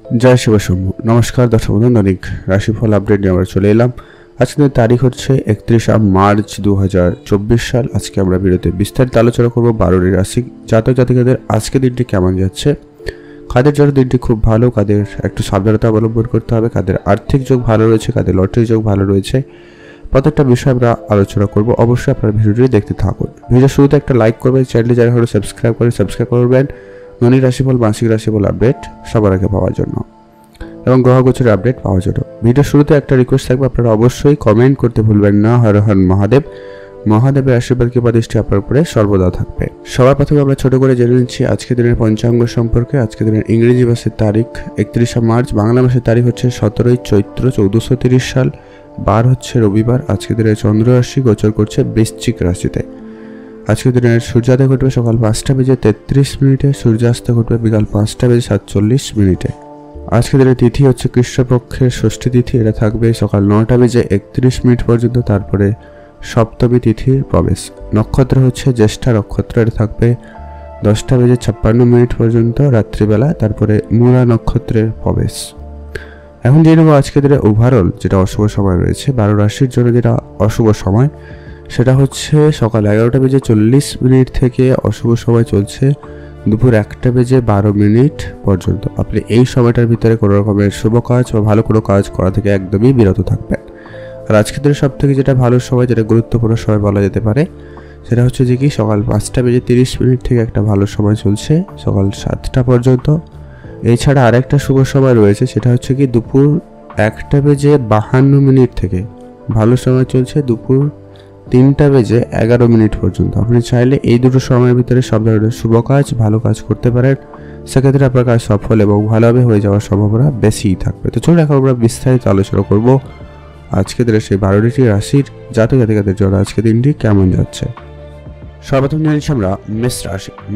জয় শিব শম্ভু। নমস্কার দর্শক বন্ধু, দৈনিক রাশিফল আপডেট নিয়ে আমরা চলে এলাম। আজকের তারিখ হচ্ছে 31 মার্চ 2024 সাল। আজকে আমরা ভিডিওতে বিস্তারিত আলোচনা করব 12টি রাশি জাতক জাতিকাদের আজকে দিনটি কেমন যাচ্ছে, কাদের জন্য দিনটি খুব ভালো, কাদের একটু সাবধানতা অবলম্বন করতে হবে, কাদের আর্থিক যোগ ভালো রয়েছে, কাদের লটারি যোগ ভালো রয়েছে, প্রত্যেকটা বিষয় আমরা আলোচনা করব। অবশ্যই আপনারা ভিডিওটি দেখতে থাকুন। ভিডিও শুরুতে একটা লাইক করবেন, চ্যানেলটি যারা হলো সাবস্ক্রাইব করবেন দৈনিক রাশিফল, মাসিক রাশিফল আপডেট সবার আগে পাওয়ার জন্য এবং গ্রহ গোচরের আপডেট পাওয়ার জন্য। ভিডিও শুরুতে একটা রিকোয়েস্ট থাকবে, আপনারা অবশ্যই কমেন্ট করতে ভুলবেন না। হর হর মহাদেব, মহাদেবের আশীর্বাদ কৃপা দৃষ্টি আপনার উপরে সর্বদা থাকবে। সবার প্রথমে আমরা ছোট করে জেনে নিচ্ছি আজকের দিনের পঞ্চাঙ্গ সম্পর্কে। আজকের দিনের ইংরেজি মাসের তারিখ 31 মার্চ, বাংলা মাসের তারিখ হচ্ছে 17 চৈত্র 1430 সাল, বার হচ্ছে রবিবার। আজকের দিনের চন্দ্র রাশি গোচর করছে বৃশ্চিক রাশিতে। আজকের দিনের সূর্যোদয় ঘটবে সকাল 5:33, সূর্যাস্ত ঘটবে বিকাল 5:47। আজকের দিনের তিথি হচ্ছে কৃষ্ণপক্ষের ষষ্ঠী তিথি, এটা থাকবে সকাল 9:31 পর্যন্ত। তারপরে সপ্তমী তিথির প্রবেশ। নক্ষত্র হচ্ছে জ্যেষ্ঠা নক্ষত্র, এটা থাকবে 10:56 পর্যন্ত রাত্রিবেলা। তারপরে মূলা নক্ষত্রের প্রবেশ। এখন জেনে নেব আজকের দিনে ওভারঅল যেটা অশুভ সময় রয়েছে 12 রাশির জন্য। যেটা অশুভ সময় সেটা হচ্ছে সকাল 11:40 থেকে অশুভ সময় চলছে দুপুর 1:12 পর্যন্ত। আপনি এই সময়টার ভিতরে কোনো রকমের শুভ কাজ বা ভালো কোনো কাজ করা থেকে একদমই বিরত থাকবেন। আর আজকের দিনের সব থেকে যেটা ভালো সময়, যেটা গুরুত্বপূর্ণ সময় বলা যেতে পারে, সেটা হচ্ছে যে কি সকাল 5:30 থেকে একটা ভালো সময় চলছে সকাল 7টা পর্যন্ত। এছাড়া আরেকটা শুভ সময় রয়েছে, সেটা হচ্ছে কি দুপুর 1:52 থেকে ভালো সময় চলছে দুপুর 3:11 পর্যন্ত। আপনি চাইলে এই দুটো সময়ের ভিতরে সব ধরনের শুভ কাজ, ভালো কাজ করতে পারেন। সেক্ষেত্রে আপনার কাজ সফল এবং ভালোভাবে হয়ে যাওয়ার সম্ভাবনা বেশিই থাকবে। তো চলুন এখন আমরা বিস্তারিত আলোচনা করব আজকে দিনের সেই 12টি রাশির জাতক জাতিকাদের জন্য আজকে দিনটি কেমন যাচ্ছে। সর্বপ্রথম জানিয়েছি আমরা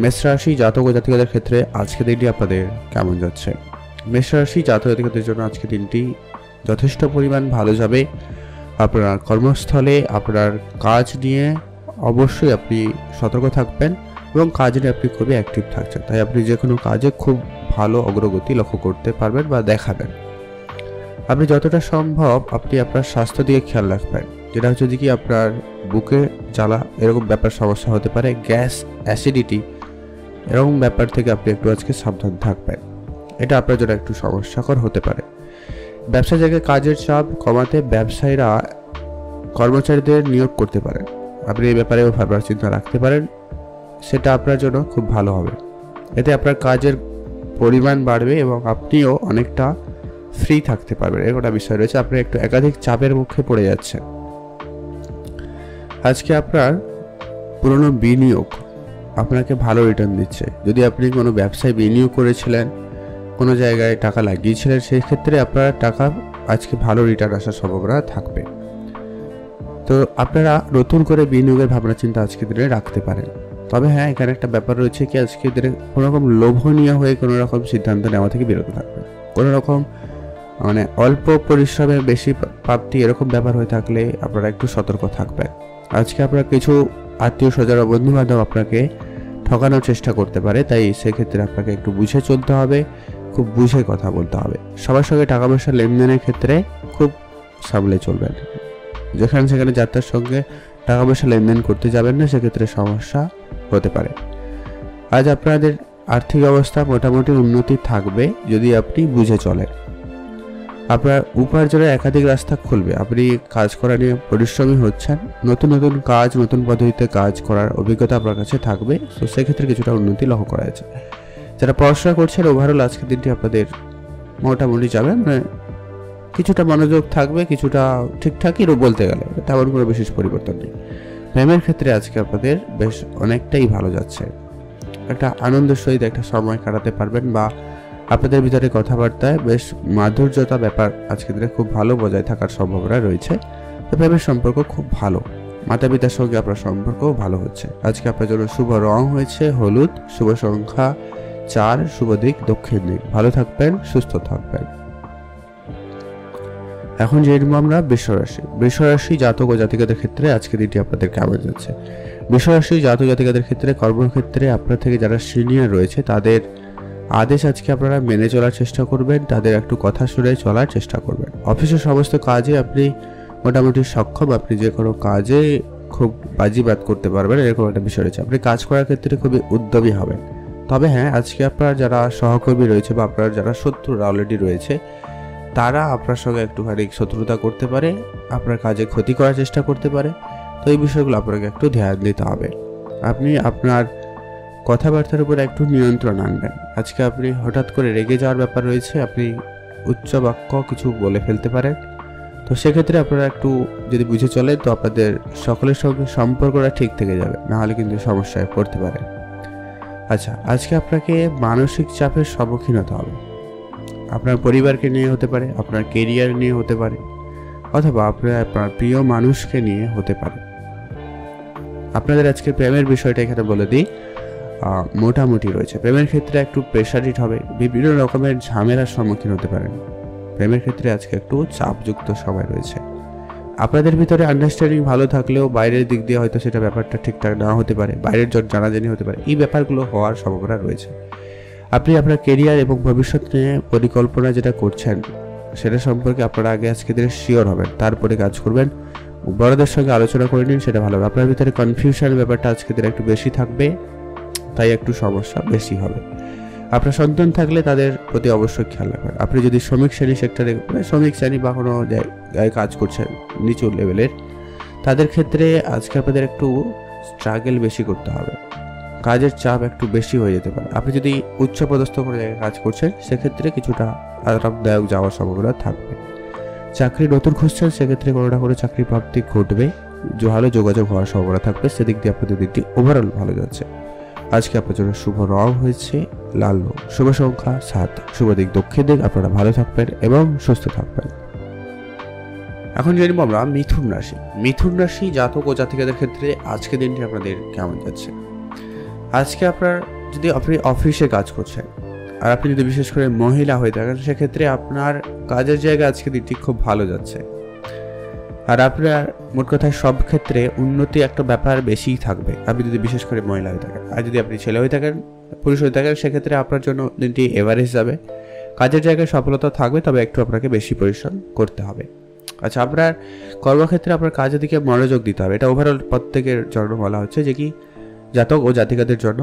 মেষ রাশি জাতক ও জাতিকাদের ক্ষেত্রে আজকে দিনটি আপনাদের কেমন যাচ্ছে। মেষ রাশি জাতক জাতিকাদের জন্য আজকে দিনটি যথেষ্ট পরিমাণ ভালো যাবে। আপনার কর্মস্থলে আপনার কাজ নিয়ে অবশ্যই আপনি সতর্ক থাকবেন এবং কাজ নিয়ে আপনি খুবই অ্যাক্টিভ থাকছেন, তাই আপনি যে কোনো কাজে খুব ভালো অগ্রগতি লক্ষ্য করতে পারবেন বা দেখাবেন। আপনি যতটা সম্ভব আপনি আপনার স্বাস্থ্য দিকে খেয়াল রাখবেন, যেটা হচ্ছে যে কি আপনার বুকে জ্বালা এরকম ব্যাপার সমস্যা হতে পারে, গ্যাস, অ্যাসিডিটি এরকম ব্যাপার থেকে আপনি একটু আজকে সাবধান থাকবেন। এটা আপনার জন্য একটু সমস্যাকর হতে পারে। ব্যবসা জায়গায় কাজের চাপ কমাতে ব্যবসায়ীরা কর্মচারীদের নিয়োগ করতে পারেন। আপনি এই ব্যাপারেও ভাবনার চিন্তা রাখতে পারেন, সেটা আপনার জন্য খুব ভালো হবে। এতে আপনার কাজের পরিমাণ বাড়বে এবং আপনিও অনেকটা ফ্রি থাকতে পারবেন। এরকম বিষয় রয়েছে, আপনি একটু একাধিক চাপের মুখে পড়ে যাচ্ছেন। আজকে আপনার পুরনো বিনিয়োগ আপনাকে ভালো রিটার্ন দিচ্ছে। যদি আপনি কোনো ব্যবসায় বিনিয়োগ করেছিলেন, কোনো জায়গায় টাকা লাগিয়েছিলেন, সেই ক্ষেত্রে আপনার টাকা আজকে ভালো রিটার্ন আসার সম্ভাবনা থাকবে। তো আপনারা নতুন করে বিনিয়োগের ভাবনা চিন্তা আজকে দিনে রাখতে পারেন। তবে হ্যাঁ, এখানে একটা ব্যাপার রয়েছে কি আজকে দিনে কোনো রকম লোভনীয় হয়ে কোনো রকম সিদ্ধান্ত নেওয়া থেকে বিরত থাকবেন। কোনো রকম অল্প পরিশ্রমে বেশি প্রাপ্তি এরকম ব্যাপার হয়ে থাকলে আপনারা একটু সতর্ক থাকবেন। আজকে আপনার কিছু আত্মীয় স্বজন বন্ধু বান্ধব আপনাকে ঠকানোর চেষ্টা করতে পারে, তাই সেক্ষেত্রে আপনাকে একটু বুঝে চলতে হবে, খুব বুঝে কথা বলতে হবে। সবার সঙ্গে টাকা পয়সা লেনদেনের ক্ষেত্রে খুব সামলে চলবেন। যেখানে সেখানে যাত্রার সঙ্গে টাকা পয়সা লেনদেন করতে যাবেন না, সেক্ষেত্রে সমস্যা হতে পারে। আজ আপনাদের আর্থিক অবস্থা মোটামুটি উন্নতি থাকবে যদি আপনি বুঝে চলেন। আপনার উপার্জনের একাধিক রাস্তা খুলবে। আপনি কাজ করা নিয়ে পরিশ্রমী হচ্ছেন, নতুন নতুন কাজ, নতুন পদ্ধতিতে কাজ করার অভিজ্ঞতা আপনার কাছে থাকবে। তো সেক্ষেত্রে কিছুটা উন্নতি লক্ষ্য করা যাচ্ছে। যারা পড়াশোনা করছেন ওভারঅল আজকের দিনটি আপনাদের মোটামুটি যাবে, কিছুটা মনোযোগ থাকবে, কিছুটা ঠিকঠাকই বলতে গেলে তেমন কোনো বিশেষ পরিবর্তন নেই। প্রেমের ক্ষেত্রে আজকে আপনাদের বেশ অনেকটাই ভালো যাচ্ছে। একটা আনন্দের সহিত একটা সময় কাটাতে পারবেন বা আপনাদের ভিতরে কথাবার্তায় বেশ মাধুর্যতা ব্যাপার আজকের দিনে খুব ভালো বজায় থাকার সম্ভাবনা রয়েছে। তো প্রেমের সম্পর্ক খুব ভালো, মাতা পিতার সঙ্গে আপনার সম্পর্কও ভালো হচ্ছে। আজকে আপনার জন্য শুভ রং হয়েছে হলুদ, শুভ সংখ্যা 4, শুভ দিক দক্ষিণ দিক। ভালো থাকবেন, সুস্থ থাকবেন। এখন জেনে আমরা বৃষ রাশি জাতক ও জাতিকাদের ক্ষেত্রে আজকে দিনটি আপনাদের কেমন যাচ্ছে। বৃষ রাশি জাতক জাতিকাদের ক্ষেত্রে কর্মক্ষেত্রে আপনার থেকে যারা সিনিয়র রয়েছে তাদের আদেশ আজকে আপনারা মেনে চলার চেষ্টা করবেন, তাদের একটু কথা শুনে চলার চেষ্টা করবেন। অফিসের সমস্ত কাজে আপনি মোটামুটি সক্ষম, আপনি যে কোনো কাজে খুব বাজিবাদ করতে পারবেন এরকম একটা বিষয় রয়েছে। আপনি কাজ করার ক্ষেত্রে খুবই উদ্যমী হবেন। তবে হ্যাঁ, আজকে আপনার যারা সহকর্মী রয়েছে বা আপনার যারা শত্রুরা অলরেডি রয়েছে, তারা আপনার সঙ্গে একটুখানি শত্রুতা করতে পারে, আপনার কাজে ক্ষতি করার চেষ্টা করতে পারে। তো এই বিষয়গুলো আপনাকে একটু ধ্যান দিতে হবে। আপনি আপনার কথাবার্তার উপর একটু নিয়ন্ত্রণ আনবেন। আজকে আপনি হঠাৎ করে রেগে যাওয়ার ব্যাপার রয়েছে, আপনি উচ্চ বাক্য কিছু বলে ফেলতে পারেন। তো সেক্ষেত্রে আপনারা একটু যদি বুঝে চলেন তো আপনাদের সকলের সঙ্গে সম্পর্কটা ঠিক থেকে যাবে, নাহলে কিন্তু সমস্যায় পড়তে পারে। আচ্ছা, আজকে আপনাকে মানসিক চাপের সম্মুখীন হতে হবে। আপনার পরিবারকে নিয়ে হতে পারে, আপনার কেরিয়ার নিয়ে হতে পারে, অথবা আপনার প্রিয় মানুষকে নিয়ে হতে পারে। আপনাদের আজকে প্রেমের বিষয়টা এখানে বলে দিই, মোটামুটি রয়েছে। প্রেমের ক্ষেত্রে একটু প্রেশারিট হবে, বিভিন্ন রকমের ঝামেলার সম্মুখীন হতে পারেন। প্রেমের ক্ষেত্রে আজকে একটু চাপযুক্ত সময় রয়েছে। আপনাদের ভিতরে আন্ডারস্ট্যান্ডিং ভালো থাকলেও বাইরের দিক দিয়ে হয়তো সেটা ব্যাপারটা ঠিকঠাক না হতে পারে, বাইরের জানাজানি হতে পারে। এই ব্যাপারগুলো হওয়ার সম্ভাবনা রয়েছে। আপনি আপনার কেরিয়ার এবং ভবিষ্যৎ নিয়ে পরিকল্পনা যেটা করছেন সেটা সম্পর্কে আপনারা আগে আজকে দিনে শিওর হবেন, তারপরে কাজ করবেন। বড়দের সঙ্গে আলোচনা করে নিন, সেটা ভালো হবে। আপনার ভিতরে কনফিউশন ব্যাপারটা আজকে দিনে একটু বেশি থাকবে, তাই একটু সমস্যা বেশি হবে। আপনার সন্তান থাকলে তাদের প্রতি অবশ্যই খেয়াল রাখবেন। আপনি যদি শ্রমিক শ্রেণী সেক্টরে, শ্রমিক শ্রেণী বা কোনো জায়গায় কাজ করছেন নিচু লেভেলের, তাদের ক্ষেত্রে আজকে আপনাদের একটু স্ট্রাগল বেশি করতে হবে, কাজের চাপ একটু বেশি হয়ে যেতে পারে। আপনি যদি উচ্চপদস্থ কোনো জায়গায় কাজ করছেন সেক্ষেত্রে কিছুটা আরামদায়ক যাওয়ার সম্ভাবনা থাকবে। চাকরি নতুন খুঁজছেন সেক্ষেত্রে কোনো না কোনো চাকরি প্রাপ্তি ঘটবে, ভালো যোগাযোগ হওয়ার সম্ভাবনা থাকবে। সেদিক দিয়ে আপনাদের দিকটি ওভারঅল ভালো যাচ্ছে। আজকে আপনার জন্য শুভ রং হয়েছে লাল রং, শুভ সংখ্যা 7, শুভ দিক দক্ষিণ দিক। আপনারা ভালো থাকবেন এবং সুস্থ থাকবেন। এখন জানবো আমরা মিথুন রাশি। মিথুন রাশি জাতক ও জাতিকাদের ক্ষেত্রে আজকে দিনটি আপনাদের কেমন যাচ্ছে। আজকে আপনার যদি আপনি অফিসে কাজ করছেন আর আপনি যদি বিশেষ করে মহিলা হয়ে থাকেন, সেক্ষেত্রে আপনার কাজের জায়গায় আজকে দিনটি খুব ভালো যাচ্ছে। আর আপনার মোট কথায় সব ক্ষেত্রে উন্নতি একটা ব্যাপার বেশিই থাকবে, আপনি যদি বিশেষ করে মহিলা হয়ে থাকেন। আর যদি আপনি ছেলে হয়ে থাকেন, পুরুষ হয়ে থাকেন, সেক্ষেত্রে আপনার জন্য দিনটি এভারেজ যাবে। কাজের জায়গায় সফলতা থাকবে, তবে একটু আপনাকে বেশি পরিশ্রম করতে হবে। আচ্ছা, আপনার কর্মক্ষেত্রে আপনার কাজের দিকে মনোযোগ দিতে হবে। এটা ওভারঅল প্রত্যেকের জন্য বলা হচ্ছে, যে কি জাতক ও জাতিকাদের জন্য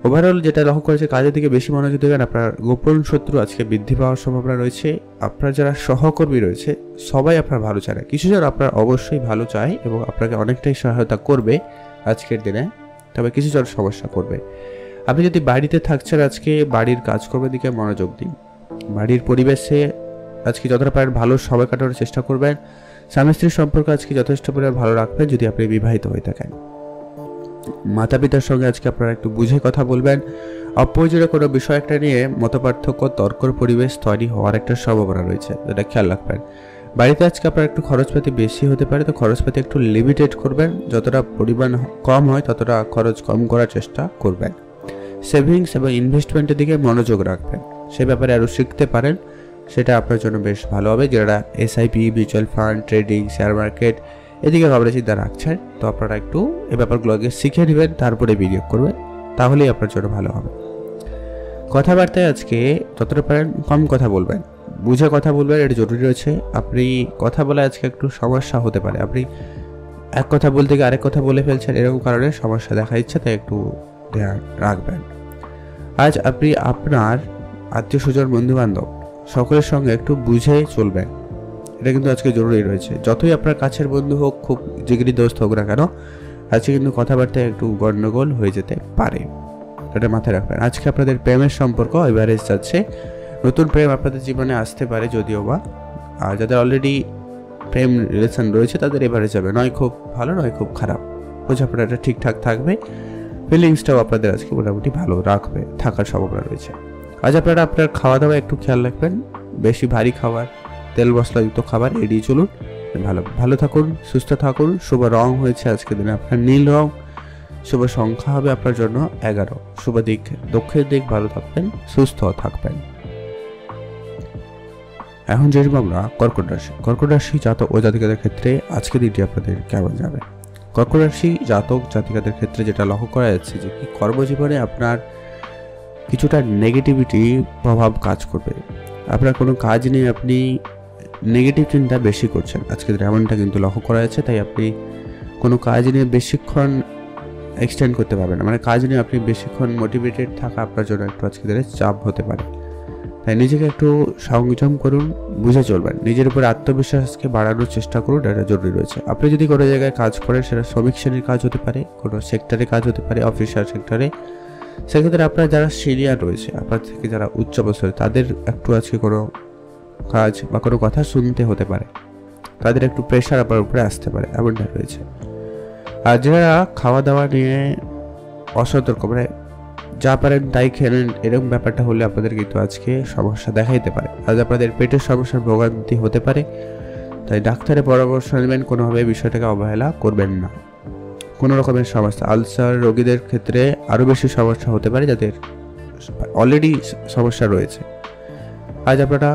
ওভারঅল যেটা লক্ষ্য করেছে, কাজের দিকে বেশি মনোযোগ দেবেন। আপনার গোপন শত্রু আজকে বৃদ্ধি পাওয়ার সম্ভাবনা রয়েছে। আপনার যারা সহকর্মী রয়েছে সবাই আপনার ভালো চায় না, কিছু জন আপনার অবশ্যই ভালো চায় এবং আপনাকে অনেকটাই সহায়তা করবে আজকের দিনে, তবে কিছু জন সমস্যা করবে। আপনি যদি বাড়িতে থাকছেন, আজকে বাড়ির কাজকর্মের দিকে মনোযোগ দিন। বাড়ির পরিবেশে আজকে যতটা পারেন ভালো সময় কাটানোর চেষ্টা করবেন। স্বামী স্ত্রীর সম্পর্ক আজকে যথেষ্ট পরিমাণ ভালো রাখবেন যদি আপনি বিবাহিত হয়ে থাকেন। মাতা পিতার সঙ্গে আজকে আপনারা একটু বুঝে কথা বলবেন। অপ্রয়োজনীয় কোনো বিষয় একটা নিয়ে মতপার্থক্য, তর্কর পরিবেশ তৈরি হওয়ার একটা সম্ভাবনা রয়েছে, যেটা খেয়াল রাখবেন। বাড়িতে আজকে আপনার একটু খরচপাতি বেশি হতে পারে, তো খরচপাতি একটু লিমিটেড করবেন। যতটা পরিমাণ কম হয় ততটা খরচ কম করার চেষ্টা করবেন। সেভিংস এবং ইনভেস্টমেন্টের দিকে মনোযোগ রাখবেন, সে ব্যাপারে আরও শিখতে পারেন, সেটা আপনার জন্য বেশ ভালো হবে। যারা SIP, mutual fund, trading, share market এদিকে ভাবনা চিন্তা রাখছেন, তো আপনারা একটু এই ব্যাপারগুলোকে শিখে নেবেন, তারপরে বিনিয়োগ করবেন, তাহলেই আপনার জন্য ভালো হবে। কথাবার্তায় আজকে যতটা পারেন কম কথা বলবেন, বুঝে কথা বলবেন, এটা জরুরি রয়েছে। আপনি কথা বলে আজকে একটু সমস্যা হতে পারে, আপনি এক কথা বলতে গিয়ে আরেক কথা বলে ফেলছেন, এরকম কারণে সমস্যা দেখা দিচ্ছে, তাই একটু ধ্যান রাখবেন। আজ আপনি আপনার আত্মীয় স্বজন, বন্ধু বান্ধব সকলের সঙ্গে একটু বুঝে চলবেন, এটা কিন্তু আজকে জরুরি রয়েছে। যতই আপনার কাছের বন্ধু হোক, খুব জিগরি দোস্ত হোক না কেন, আজকে কিন্তু কথাবার্তায় একটু গন্ডগোল হয়ে যেতে পারে, এটা মাথায় রাখবেন। আজকে আপনাদের প্রেমের সম্পর্ক এভারেজ যাচ্ছে। নতুন প্রেম আপনাদের জীবনে আসতে পারে যদিও বা, আর যাদের অলরেডি প্রেম রিলেশন রয়েছে তাদের এভারেজ যাবে, নয় খুব ভালো নয় খুব খারাপ, বোঝাপড়াটা ঠিকঠাক থাকবে। ফিলিংসটাও আপনাদের আজকে মোটামুটি ভালো রাখবে, থাকার সম্ভাবনা রয়েছে। আজ আপনারা আপনার খাওয়া দাওয়া একটু খেয়াল রাখবেন, বেশি ভারী খাবার, তেল মশলাযুক্ত খাবার এড়িয়ে চলুন। ভালো থাকুন, সুস্থ থাকুন। শুভ রং হয়েছে আজকের দিনে আপনার নীল রং, শুভ সংখ্যা হবে আপনার জন্য 11, শুভ দিক দক্ষিণ দিক। ভালো থাকবেন, সুস্থ থাকবেন। এখন যেরকম আমরা কর্কট রাশি। কর্কট রাশি জাতক ও জাতিকাদের ক্ষেত্রে আজকের দিনটি আপনাদের কেমন যাবে। কর্কট রাশি জাতক জাতিকাদের ক্ষেত্রে যেটা লক্ষ্য করা যাচ্ছে, যে কি কর্মজীবনে আপনার কিছুটা নেগেটিভিটি প্রভাব কাজ করবে। আপনার কোনো কাজ নিয়ে আপনি নেগেটিভ চিন্তা বেশি করছেন, আজকে এমনটা কিন্তু লক্ষ্য করা যাচ্ছে। তাই আপনি কোনো কাজ নিয়ে বেশিক্ষণ এক্সটেন্ড করতে পারবেন না, মানে কাজ নিয়ে আপনি বেশিক্ষণ মোটিভেটেড থাকা আপনার জন্য একটু আজকে দিনে চাপ হতে পারে। তাই নিজেকে একটু সংযম করুন, বুঝে চলবেন, নিজের উপরে আত্মবিশ্বাসকে বাড়ানোর চেষ্টা করুন, এটা জরুরি রয়েছে। আপনি যদি কোনো জায়গায় কাজ করেন, সেটা শ্রমিক শ্রেণীর কাজ হতে পারে, কোনো সেক্টরে কাজ হতে পারে, অফিসার সেক্টরে, সেক্ষেত্রে আপনার যারা সিনিয়র রয়েছে, আপনার থেকে যারা উচ্চ বয়সের, তাদের একটু আজকে কোনো কাজ বা কোনো কথা শুনতে হতে পারে, তাদের একটু প্রেশার আপনার উপরে আসতে পারে, এমনটা রয়েছে। আর যারা খাওয়া দাওয়া নিয়ে অসতর্ক, মানে যা পারেন তাই খেলেন, এরকম ব্যাপারটা হলে আপনাদের কিন্তু আজকে সমস্যা দেখাইতে পারে। আজ আপনাদের পেটের সমস্যার ভোগান্তি হতে পারে, তাই ডাক্তারের পরামর্শ নেবেন, কোনোভাবে বিষয়টাকে অবহেলা করবেন না। কোনো রকমের সমস্যা, আলসার রোগীদের ক্ষেত্রে আরও বেশি সমস্যা হতে পারে, যাদের অলরেডি সমস্যা রয়েছে। আজ আপনারা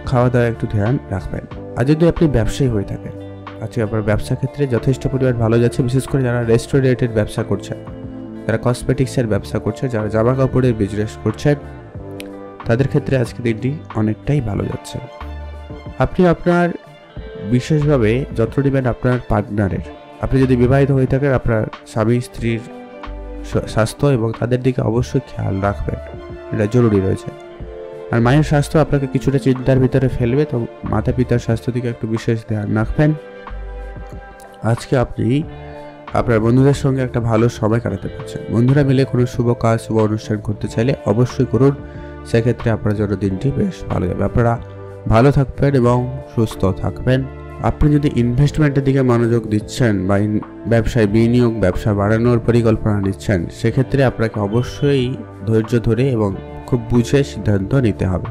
খাওয়া দাওয়া একটু ধ্যান রাখবেন। আর যদি আপনি ব্যবসায়ী হয়ে থাকেন, আজকে আপনার ব্যবসা ক্ষেত্রে যথেষ্ট পরিমাণ ভালো যাচ্ছে, বিশেষ করে যারা রেস্টুরেন্টের ব্যবসা করছেন, যারা কসমেটিক্সের ব্যবসা করছেন, যারা জামা কাপড়ের বিজনেস করছেন, তাদের ক্ষেত্রে আজকে দিনটি অনেকটাই ভালো যাচ্ছে। আপনি আপনার বিশেষভাবে যত্ন নেবেন আপনার পার্টনারের। আপনি যদি বিবাহিত হয়ে থাকেন, আপনার স্বামী স্ত্রীর স্বাস্থ্য এবং তাদের দিকে অবশ্যই খেয়াল রাখবেন, এটা জরুরি রয়েছে। আর মায়ের স্বাস্থ্য আপনাকে কিছুটা চিন্তার ভিতরে ফেলবে, তো মাতা পিতার স্বাস্থ্য দিকে একটু বিশেষ ধ্যান রাখবেন। আজকে আপনি আপনার বন্ধুদের সঙ্গে একটা ভালো সময় কাটাতে পারছেন। বন্ধুরা মিলে কোনো শুভ কাজ, শুভ অনুষ্ঠান করতে চাইলে অবশ্যই করুন, সেক্ষেত্রে আপনার জন্য দিনটি বেশ ভালো যাবে। আপনারা ভালো থাকবেন এবং সুস্থ থাকবেন। আপনি যদি ইনভেস্টমেন্টের দিকে মনোযোগ দিচ্ছেন বা ব্যবসায় বিনিয়োগ, ব্যবসা বাড়ানোর পরিকল্পনা নিচ্ছেন, সেক্ষেত্রে আপনাকে অবশ্যই ধৈর্য ধরে এবং খুব বুঝে সিদ্ধান্ত নিতে হবে।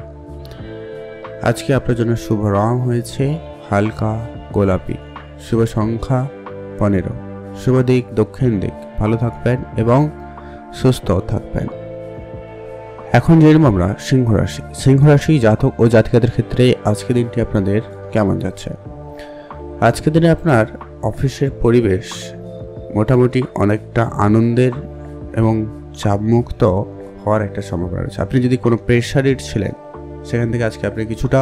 আজকে আপনার জন্য শুভ রং হয়েছে হালকা গোলাপি, শুভ সংখ্যা 15, শুভ দিক দক্ষিণ দিক। ভালো থাকবেন এবং সুস্থ থাকবেন। এখন যেরকম আমরা সিংহ রাশি জাতক ও জাতিকাদের ক্ষেত্রে আজকে দিনটি আপনাদের কেমন যাচ্ছে? আজকের দিনে আপনার অফিসের পরিবেশ মোটামুটি অনেকটা আনন্দের এবং চাপমুক্ত হওয়ার একটা সম্ভাবনা রয়েছে। আপনি যদি কোনো প্রেশারিড ছিলেন, সেখান থেকে আজকে আপনি কিছুটা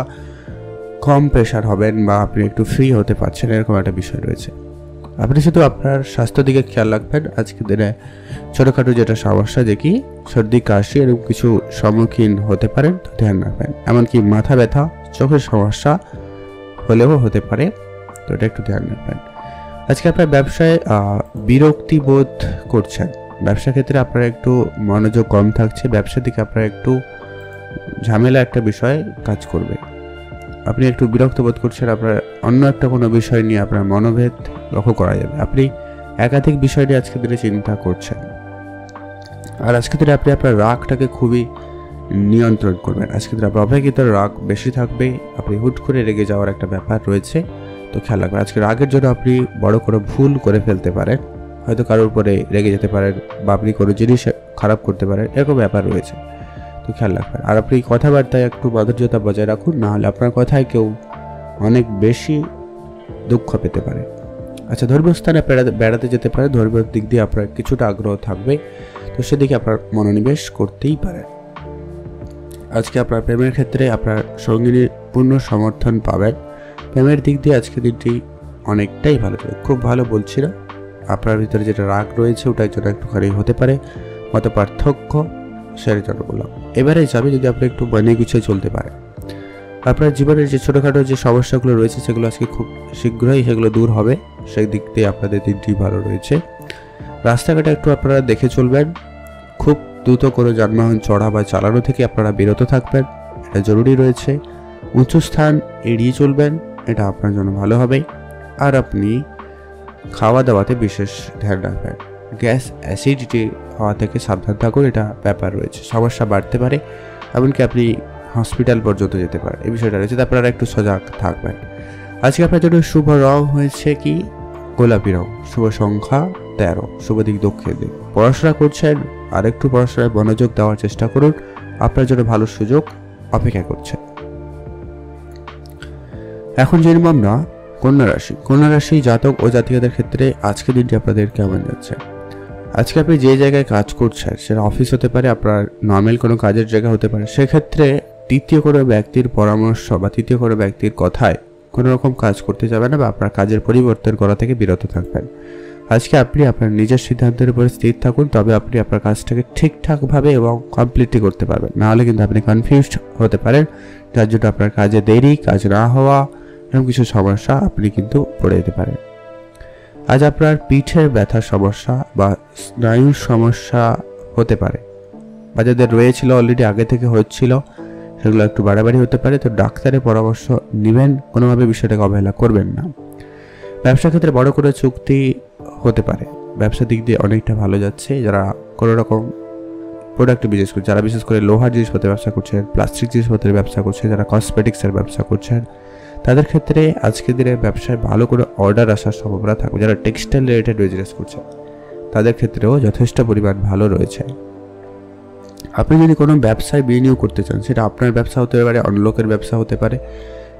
কম প্রেশার হবেন বা আপনি একটু ফ্রি হতে পারছেন, এরকম একটা বিষয় রয়েছে। আপনি শুধু আপনার স্বাস্থ্য দিকে খেয়াল রাখবেন। আজকের দিনে ছোটোখাটো যেটা সমস্যা, যে কি সর্দি কাশি এরকম কিছু সম্মুখীন হতে পারেন, তো ধ্যান রাখবেন। এমনকি মাথা ব্যথা, চোখের সমস্যা হলেও হতে পারে, তো এটা একটু ধ্যান রাখবেন। আজকে আপনার ব্যবসায় বিরক্তি বোধ করছেন, ব্যবসা ক্ষেত্রে আপনার একটু মনোযোগ কম থাকছে, ব্যবসার দিকে আপনার একটু ঝামেলা একটা বিষয় কাজ করবে, আপনি একটু বিরক্ত বোধ করছেন, আপনার অন্য একটা কোনো বিষয় নিয়ে আপনার মনোভেদ লক্ষ্য করা যাবে। আপনি একাধিক বিষয় নিয়ে আজকের দিনে চিন্তা করছেন। আর আজকের দিনে আপনি আপনার রাগটাকে খুবই নিয়ন্ত্রণ করবেন। আজকের দিনে আপনার অপেক্ষিত রাগ বেশি থাকবে, আপনি হুট করে রেগে যাওয়ার একটা ব্যাপার রয়েছে, তো খেয়াল রাখবেন। আজকে রাগের জন্য আপনি বড় করে ভুল করে ফেলতে পারেন, হয়তো কারোর উপরে রেগে যেতে পারেন বা আপনি কোনো জিনিস খারাপ করতে পারেন, এরকম ব্যাপার রয়েছে, তো খেয়াল রাখবেন। আর আপনি কথাবার্তায় একটু মাধুর্যতা বজায় রাখুন, নাহলে আপনার কথায় কেউ অনেক বেশি দুঃখ পেতে পারে। আচ্ছা, ধর্মীয় স্থানে বেড়াতে যেতে পারে, ধর্মীয় দিক দিয়ে আপনার কিছুটা আগ্রহ থাকবে, তো সেদিকে আপনার মনোনিবেশ করতেই পারেন। আজকে আপনার প্রেমের ক্ষেত্রে আপনার সঙ্গিনীর পূর্ণ সমর্থন পাবেন। প্রেমের দিক দিয়ে আজকে দিনটি অনেকটাই ভালো যাবে, খুব ভালো বলছি না, আপনার ভিতরে যেটা রাগ রয়েছে ওটার জন্য একটুখানি হতে পারে মত পার্থক্য, সেটার জন্য বললাম। এবারে যাবে যদি আপনি একটু বানিয়ে গুছিয়ে চলতে পারেন, আপনার জীবনের যে ছোটোখাটো যে সমস্যাগুলো রয়েছে সেগুলো আজকে খুব শীঘ্রই সেগুলো দূর হবে, সেই দিক দিয়ে আপনাদের দিনটি ভালো রয়েছে। রাস্তাঘাটে একটু আপনারা দেখে চলবেন, খুব দ্রুত করে যানবাহন চড়া বা চালানো থেকে আপনারা বিরত থাকবেন, এটা জরুরি রয়েছে। উঁচু স্থান এড়িয়ে চলবেন, এটা আপনার জন্য ভালো হবে। আর আপনি খাওয়া দাওয়াতে বিশেষ ধ্যান রাখবেন, গ্যাস অ্যাসিডিটি হওয়া থেকে সাবধান থাকুন, এটা ব্যাপার রয়েছে, সমস্যা বাড়তে পারে, এমনকি আপনি হসপিটাল পর্যন্ত যেতে পারেন, এই বিষয়টা রয়েছে, আপনারা একটু সজাগ থাকবেন। আজকে আপনার জন্য শুভ রং হয়েছে কি গোলাপি রং, শুভ সংখ্যা 13, শুভ দিক দক্ষিণ দিক। পড়াশোনা করছেন, আর একটু পড়াশোনায় মনোযোগ দেওয়ার চেষ্টা করুন, আপনার জন্য ভালো সুযোগ অপেক্ষা করছে। এখন জেনে আমরা কন্যা রাশি জাতক ও জাতিকাদের ক্ষেত্রে আজকের দিনটি আপনাদের কেমন যাচ্ছে? আজকে আপনি যে জায়গায় কাজ করছেন সেটা অফিস হতে পারে, আপনার নর্মাল কোনো কাজের জায়গা হতে পারে, সেক্ষেত্রে তৃতীয় কোনো ব্যক্তির পরামর্শ বা তৃতীয় কোনো ব্যক্তির কথায় কোনো রকম কাজ করতে যাবেন না বা আপনার কাজের পরিবর্তন করা থেকে বিরত থাকবেন। আজকে আপনি আপনার নিজের সিদ্ধান্তের উপরে স্থির থাকুন, তবে আপনি আপনার কাজটাকে ঠিকঠাকভাবে এবং কমপ্লিটলি করতে পারবেন। নাহলে কিন্তু আপনি কনফিউজড হতে পারেন, যার জন্য আপনার কাজে দেরি, কাজ না হওয়া এরকম কিছু সমস্যা আপনি কিন্তু পড়ে যেতে পারেন। আজ আপনার পিঠের ব্যথার সমস্যা বা স্নায়ুর সমস্যা হতে পারে, বা যাদের রয়েছিল অলরেডি আগে থেকে হচ্ছিল সেগুলো একটু বাড়াবাড়ি হতে পারে, তো ডাক্তারের পরামর্শ নেবেন, কোনোভাবে বিষয়টাকে অবহেলা করবেন না। ব্যবসা ক্ষেত্রে বড় করে চুক্তি হতে পারে, ব্যবসার দিক দিয়ে অনেকটা ভালো যাচ্ছে। যারা কোনো রকম প্রোডাক্ট বিশেষ করে যারা বিশেষ করে লোহার জিনিসপত্রের ব্যবসা করছেন, প্লাস্টিক জিনিসপত্রের ব্যবসা করছেন, যারা কসমেটিক্সের ব্যবসা করছেন, তাদের ক্ষেত্রে আজকের দিনে ব্যবসায় ভালো করে অর্ডার আসার সম্ভাবনা থাকবে। যারা টেক্সটাইল রিলেটেড বিজনেস করছেন তাদের ক্ষেত্রেও যথেষ্ট পরিমাণ ভালো রয়েছে। আপনি যদি কোনো ব্যবসায় বিনিয়োগ করতে চান, সেটা আপনার ব্যবসা হতে পারে, অন্য লোকের ব্যবসা হতে পারে,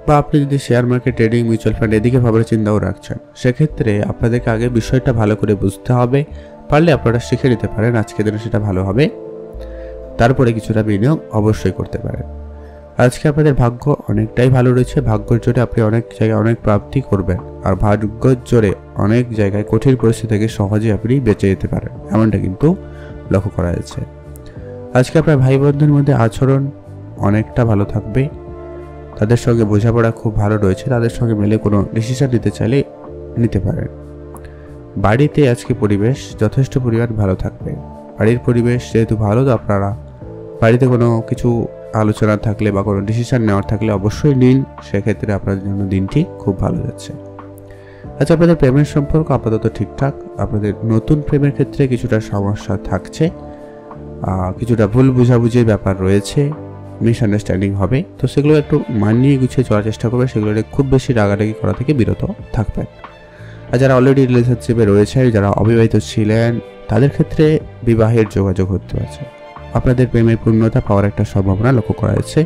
বা আপনি যদি share market, trading, mutual fund এদিকে ভাবার চিন্তাও রাখছেন, সেক্ষেত্রে আপনাদেরকে আগে বিষয়টা ভালো করে বুঝতে হবে। পারলে আপনারা শিখে নিতে পারেন, আজকের দিনে সেটা ভালো হবে, তারপরে কিছুটা বিনিয়োগ অবশ্যই করতে পারেন। আজকে আপনাদের ভাগ্য অনেকটাই ভালো রয়েছে, ভাগ্যের জোরে আপনি অনেক জায়গায় অনেক প্রাপ্তি করবেন, আর ভাগ্যের জোরে অনেক জায়গায় কঠিন পরিস্থিতি থেকে সহজে আপনি বেঁচে যেতে পারেন, এমনটা কিন্তু লক্ষ্য করা যাচ্ছে। আজকে আপনার ভাই বোনদের মধ্যে আচরণ অনেকটা ভালো থাকবে, তাদের সঙ্গে বোঝাপড়া খুব ভালো রয়েছে, তাদের সঙ্গে মিলে কোনো ডিসিশন নিতে চাইলে নিতে পারেন। বাড়িতে আজকে পরিবেশ যথেষ্ট পরিমাণ ভালো থাকবে, বাড়ির পরিবেশ যেহেতু ভালো, তো আপনারা বাড়িতে কোনো কিছু আলোচনা থাকলে বা কোনো ডিসিশন নেওয়ার থাকলে অবশ্যই নিন, সেক্ষেত্রে আপনাদের জন্য দিনটি খুব ভালো যাচ্ছে। আচ্ছা, আপনাদের প্রেমের সম্পর্ক আপাতত ঠিকঠাক, আপনাদের নতুন প্রেমের ক্ষেত্রে কিছুটা সমস্যা থাকছে, কিছুটা ভুল বুঝাবুঝির ব্যাপার রয়েছে, মিসআন্ডারস্ট্যান্ডিং হবে, তো সেগুলো একটু মানিয়ে গুছিয়ে চলার চেষ্টা করবে, সেগুলো খুব বেশি রাগারাগি করা থেকে বিরত থাকবেন। আর যারা অলরেডি রিলেশনশিপে রয়েছে, যারা অবিবাহিত ছিলেন, তাদের ক্ষেত্রে বিবাহের যোগাযোগ হতে পারছে, আপনাদের প্রেমের পূর্ণতা পাওয়ার একটা সম্ভাবনা লক্ষ্য করা যাচ্ছে,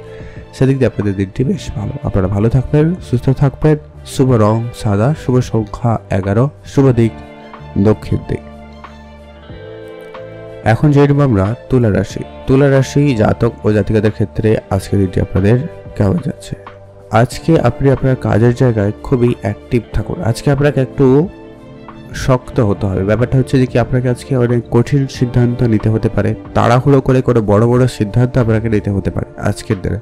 সেদিক দিয়ে আপনাদের দিনটি বেশ ভালো। আপনারা ভালো থাকবেন, সুস্থ থাকবেন। শুভ রং সাদা, শুভ সংখ্যা 11, শুভ দিক দক্ষিণ দিক। এখন যে আমরা তুলা রাশি, তুলা রাশি জাতক ও জাতিকাদের ক্ষেত্রে আজকের দিনটি আপনাদের কেমন যাচ্ছে? আজকে আপনি আপনার কাজের জায়গায় খুবই অ্যাক্টিভ থাকুন। আজকে আপনাকে একটু শক্ত হতে হবে। ব্যাপারটা হচ্ছে যে কি, আপনাকে আজকে অনেক কঠিন সিদ্ধান্ত নিতে হতে পারে, তাড়াহুড়ো করে কোনো বড় বড় সিদ্ধান্ত আপনাকে নিতে হতে পারে আজকের দিনে।